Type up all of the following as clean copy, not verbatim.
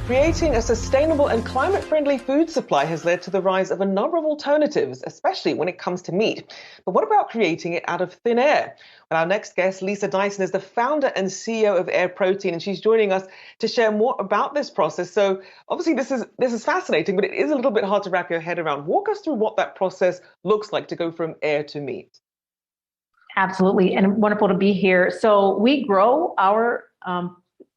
Creating a sustainable and climate-friendly food supply has led to the rise of a number of alternatives, especially when it comes to meat. But what about creating it out of thin air? Well, our next guest, Lisa Dyson, is the founder and CEO of Air Protein, and she's joining us to share more about this process. So obviously this is fascinating, but it is a little bit hard to wrap your head around. Walk us through what that process looks like to go from air to meat. Absolutely, and wonderful to be here. So we grow our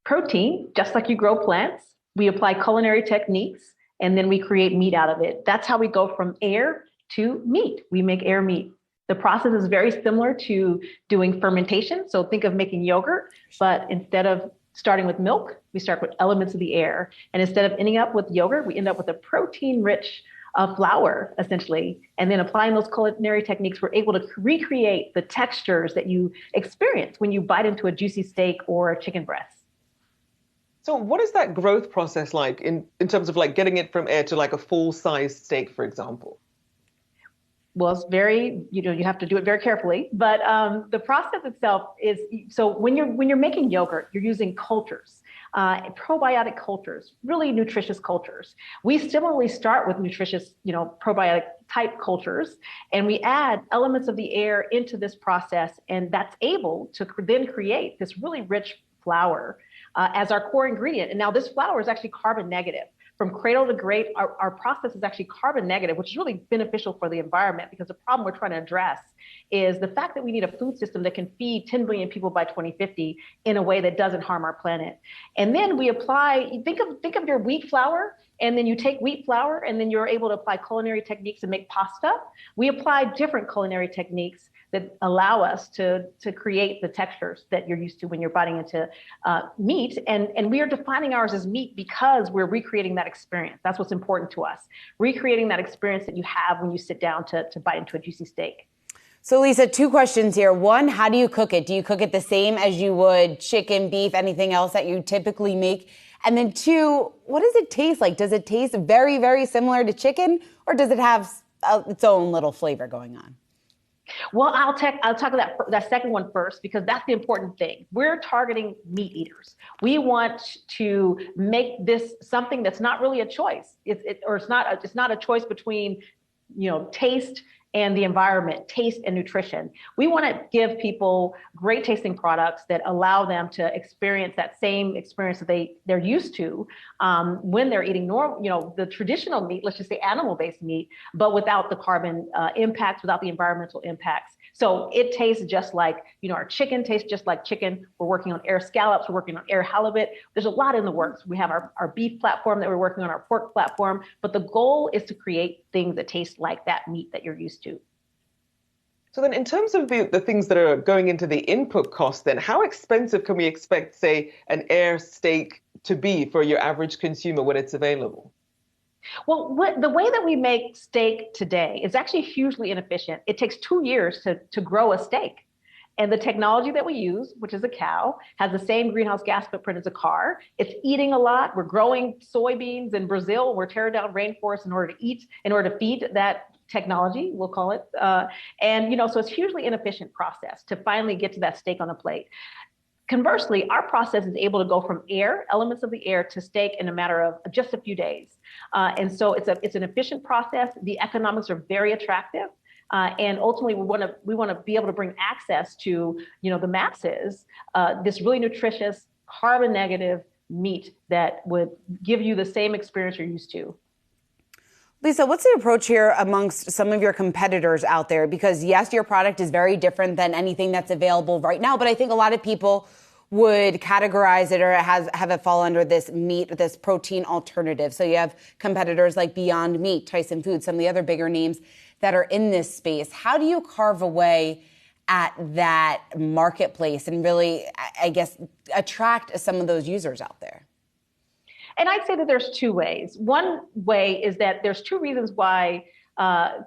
protein just like you grow plants. We apply culinary techniques, and then we create meat out of it. That's how we go from air to meat. We make air meat. The process is very similar to doing fermentation. So think of making yogurt, but instead of starting with milk, we start with elements of the air. And instead of ending up with yogurt, we end up with a protein-rich flour, essentially. And then applying those culinary techniques, we're able to recreate the textures that you experience when you bite into a juicy steak or a chicken breast. So what is that growth process like in terms of like getting it from air to like a full-size steak, for example? Well, it's very, you have to do it very carefully, but the process itself is, so when you're making yogurt, you're using cultures, probiotic cultures, really nutritious cultures. We similarly start with nutritious, probiotic type cultures, and we add elements of the air into this process, and that's able to then create this really rich flour as our core ingredient. And now this flour is actually carbon negative. From cradle to grate, our process is actually carbon negative, which is really beneficial for the environment, because the problem we're trying to address is the fact that we need a food system that can feed 10 billion people by 2050 in a way that doesn't harm our planet. And then we apply, think of your wheat flour, and then you take wheat flour and then you're able to apply culinary techniques and make pasta. We apply different culinary techniques that allow us to create the textures that you're used to when you're biting into meat. And we are defining ours as meat because we're recreating that experience. That's what's important to us. Recreating that experience that you have when you sit down to bite into a juicy steak. So Lisa, two questions here. One, how do you cook it? Do you cook it the same as you would chicken, beef, anything else that you typically make? And then two, what does it taste like? Does it taste very, very similar to chicken, or does it have its own little flavor going on? Well, I'll talk about that second one first, because that's the important thing. We're targeting meat eaters. We want to make this something that's not really a choice. It's not a choice between, taste and the environment, taste and nutrition. We want to give people great tasting products that allow them to experience that same experience that they're used to when they're eating normal, the traditional meat, let's just say animal-based meat, but without the carbon impacts, without the environmental impacts. So it tastes just like, our chicken tastes just like chicken. We're working on air scallops. We're working on air halibut. There's a lot in the works. We have our beef platform that we're working on, our pork platform. But the goal is to create things that taste like that meat that you're used to. So then in terms of the things that are going into the input cost, then how expensive can we expect, say, an air steak to be for your average consumer when it's available? Well, the way that we make steak today is actually hugely inefficient. It takes 2 years to grow a steak. And the technology that we use, which is a cow, has the same greenhouse gas footprint as a car. It's eating a lot. We're growing soybeans in Brazil. We're tearing down rainforests in order to feed that technology, we'll call it. So it's a hugely inefficient process to finally get to that steak on a plate. Conversely, our process is able to go from elements of the air, to steak in a matter of just a few days. And so it's an efficient process. The economics are very attractive. And ultimately, we want to be able to bring access to, the masses, this really nutritious, carbon negative meat that would give you the same experience you're used to. Lisa, what's the approach here amongst some of your competitors out there? Because yes, your product is very different than anything that's available right now, but I think a lot of people would categorize it or have it fall under this protein alternative. So you have competitors like Beyond Meat, Tyson Foods, some of the other bigger names that are in this space. How do you carve away at that marketplace and really, I guess, attract some of those users out there? And I'd say that there's two ways. One way is that there's two reasons why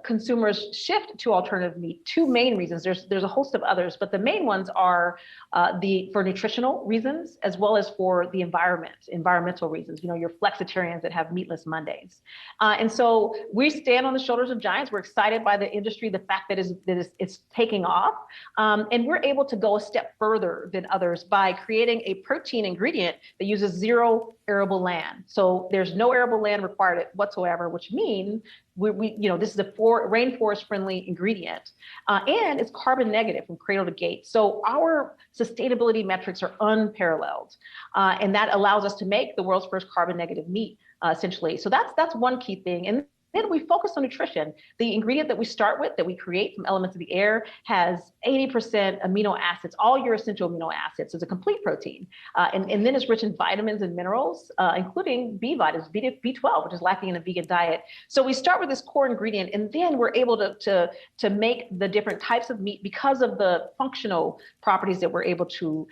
consumers shift to alternative meat. Two main reasons. There's a host of others, but the main ones are for nutritional reasons as well as for the environmental reasons. Your flexitarians that have meatless Mondays, and so we stand on the shoulders of giants. We're excited by the industry, the fact that it's taking off, and we're able to go a step further than others by creating a protein ingredient that uses zero arable land. So there's no arable land required whatsoever, which means this is a rainforest friendly ingredient, and it's carbon negative from cradle to gate. So our sustainability metrics are unparalleled, and that allows us to make the world's first carbon negative meat, essentially. So that's one key thing. And then we focus on nutrition. The ingredient that we start with, that we create from elements of the air, has 80% amino acids, all your essential amino acids. It's a complete protein. And then it's rich in vitamins and minerals, including B vitamins, B12, which is lacking in a vegan diet. So we start with this core ingredient, and then we're able to make the different types of meat because of the functional properties that we're able to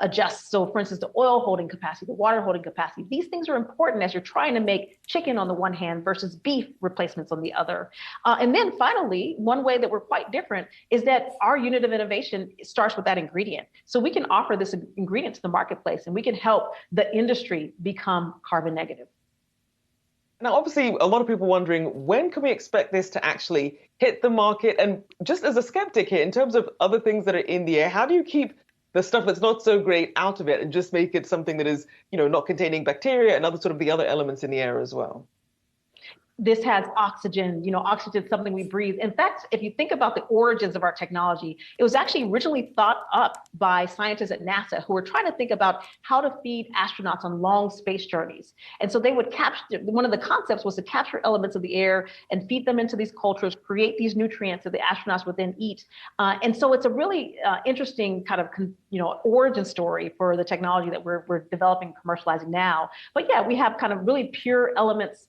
adjust. So for instance, the oil holding capacity, the water holding capacity, these things are important as you're trying to make chicken on the one hand versus beef replacements on the other. And then finally, one way that we're quite different is that our unit of innovation starts with that ingredient. So we can offer this ingredient to the marketplace, and we can help the industry become carbon negative. Now, obviously, a lot of people wondering, when can we expect this to actually hit the market? And just as a skeptic here, in terms of other things that are in the air, how do you keep the stuff that's not so great out of it and just make it something that is, not containing bacteria and other sort of the other elements in the air as well? This has oxygen. Oxygen is something we breathe. In fact, if you think about the origins of our technology, it was actually originally thought up by scientists at NASA who were trying to think about how to feed astronauts on long space journeys. And so they would capture, one of the concepts was to capture elements of the air and feed them into these cultures, create these nutrients that the astronauts would then eat. And so it's a really interesting kind of, origin story for the technology that we're developing and commercializing now. But yeah, we have kind of really pure elements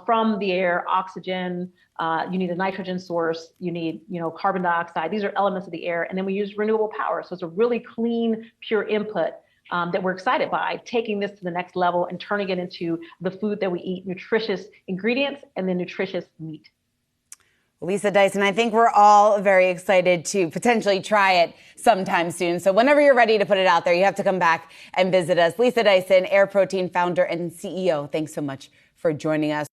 from the air, oxygen, you need a nitrogen source, you need, carbon dioxide. These are elements of the air. And then we use renewable power. So it's a really clean, pure input that we're excited by, taking this to the next level and turning it into the food that we eat, nutritious ingredients and then nutritious meat. Lisa Dyson, I think we're all very excited to potentially try it sometime soon. So whenever you're ready to put it out there, you have to come back and visit us. Lisa Dyson, Air Protein founder and CEO, thanks so much for joining us.